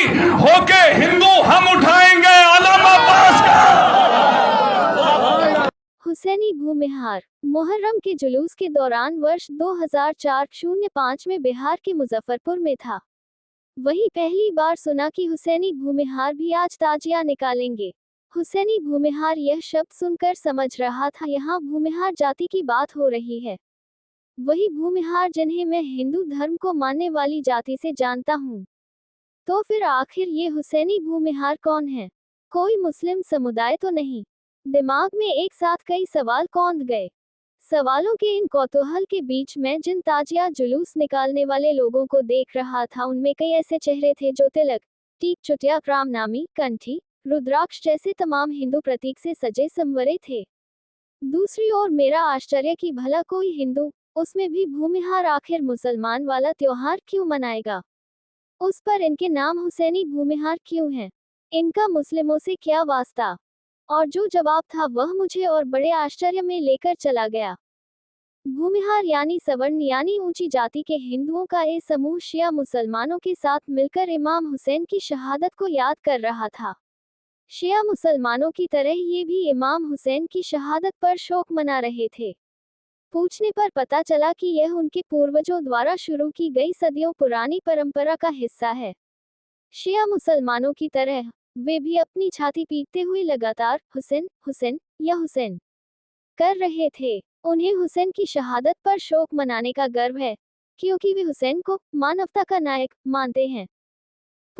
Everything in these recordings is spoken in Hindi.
होके हिंदू हम उठाएंगे आलम अब्बास का। हुसैनी भूमिहार। मुहर्रम के जुलूस के दौरान वर्ष 2004-05 में बिहार के मुजफ्फरपुर में था। वही पहली बार सुना कि हुसैनी भूमिहार भी आज ताजिया निकालेंगे। हुसैनी भूमिहार यह शब्द सुनकर समझ रहा था यहाँ भूमिहार जाति की बात हो रही है। वही भूमिहार जिन्हें मैं हिंदू धर्म को मानने वाली जाति से जानता हूँ। तो फिर आखिर ये हुसैनी भूमिहार कौन है? कोई मुस्लिम समुदाय तो नहीं? दिमाग में एक साथ कई सवाल कौंध गए। सवालों के इन कौतूहल के बीच में जिन ताजिया जुलूस निकालने वाले लोगों को देख रहा था उनमें कई ऐसे चेहरे थे जो तिलक, टीक, चुटिया, रामनामी, कंठी, रुद्राक्ष जैसे तमाम हिंदू प्रतीक से सजे संवरे थे। दूसरी ओर मेरा आश्चर्य कि भला कोई हिंदू, उसमें भी भूमिहार, आखिर मुसलमान वाला त्योहार क्यों मनाएगा? उस पर इनके नाम हुसैनी भूमिहार क्यों है? इनका मुस्लिमों से क्या वास्ता? और जो जवाब था वह मुझे और बड़े आश्चर्य में लेकर चला गया। भूमिहार यानी सवर्ण यानी ऊंची जाति के हिंदुओं का एक समूह शिया मुसलमानों के साथ मिलकर इमाम हुसैन की शहादत को याद कर रहा था। शिया मुसलमानों की तरह ये भी इमाम हुसैन की शहादत पर शोक मना रहे थे। पूछने पर पता चला कि यह उनके पूर्वजों द्वारा शुरू की गई सदियों पुरानी परंपरा का हिस्सा है। शिया मुसलमानों की तरह वे भी अपनी छाती पीटते हुए लगातार हुसैन, हुसैन या हुसैन कर रहे थे। उन्हें हुसैन की शहादत पर शोक मनाने का गर्व है, क्योंकि वे हुसैन को मानवता का नायक मानते हैं।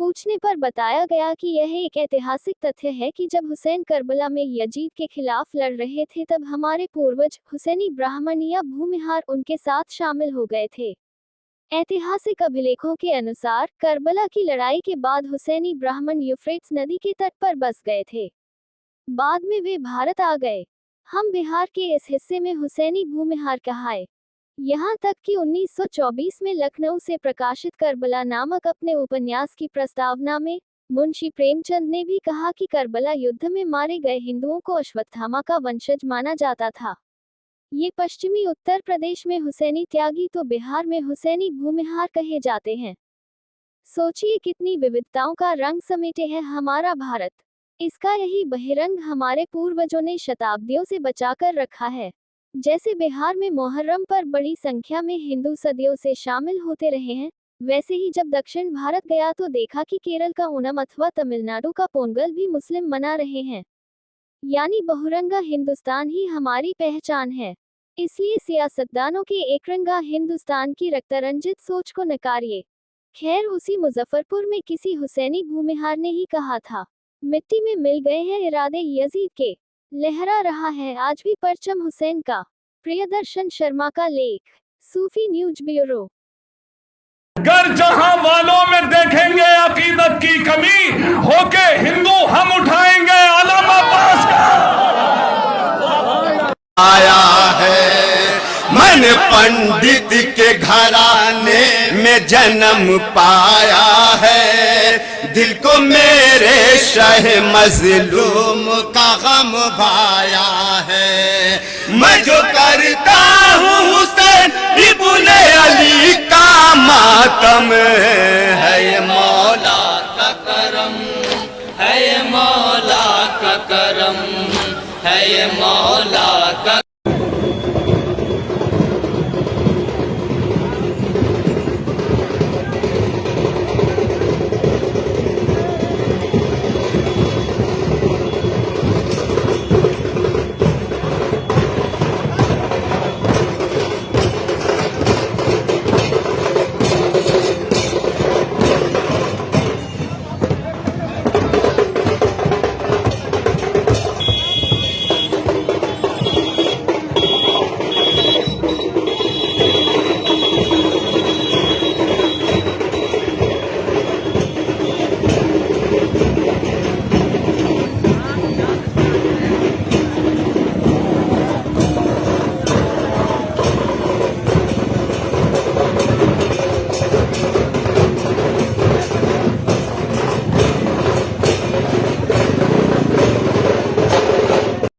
पूछने पर बताया गया कि यह एक ऐतिहासिक तथ्य है कि जब हुसैन करबला में यजीद के खिलाफ लड़ रहे थे तब हमारे पूर्वज हुसैनी ब्राह्मण या भूमिहार उनके साथ शामिल हो गए थे। ऐतिहासिक अभिलेखों के अनुसार करबला की लड़ाई के बाद हुसैनी ब्राह्मण यूफ्रेट्स नदी के तट पर बस गए थे। बाद में वे भारत आ गए। हम बिहार के इस हिस्से में हुसैनी भूमिहार कहाए। यहाँ तक कि 1924 में लखनऊ से प्रकाशित करबला नामक अपने उपन्यास की प्रस्तावना में मुंशी प्रेमचंद ने भी कहा कि करबला युद्ध में मारे गए हिंदुओं को अश्वत्थामा का वंशज माना जाता था। ये पश्चिमी उत्तर प्रदेश में हुसैनी त्यागी तो बिहार में हुसैनी भूमिहार कहे जाते हैं। सोचिए कितनी विविधताओं का रंग समेटे है हमारा भारत। इसका यही बहिरंग हमारे पूर्वजों ने शताब्दियों से बचाकर रखा है। जैसे बिहार में मुहर्रम पर बड़ी संख्या में हिंदू सदियों से शामिल होते रहे हैं, वैसे ही जब दक्षिण भारत गया तो देखा कि केरल का ओणम अथवा तमिलनाडु का पोंगल भी मुस्लिम मना रहे हैं। यानी बहुरंगा हिंदुस्तान ही हमारी पहचान है। इसलिए सियासतदानों के एकरंगा हिंदुस्तान की रक्तरंजित सोच को नकारिए। खैर, उसी मुजफ्फरपुर में किसी हुसैनी भूमिहार ने ही कहा था, मिट्टी में मिल गए हैं इरादे यजीद के, लहरा रहा है आज भी परचम हुसैन का। प्रियदर्शन शर्मा का लेख, सूफी न्यूज ब्यूरो। अगर जहां वालों में देखेंगे अकीदत की कमी, होके हिंदू हम उठाएंगे आलम अब्बास का। आया है मैंने पंडित के घराने में जन्म पाया है, दिल को मेरे शह मजलूम का गम भाया है। मैं जो करता हूँ हुसैन इब्ने अली का मातम है, ये मौला का करम है, ये मौला का करम है, ये मौला का।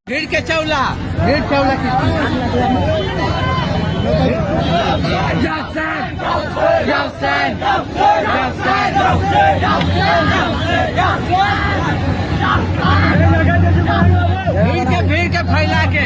ढेर चावला कितनी भीड़ के फैला के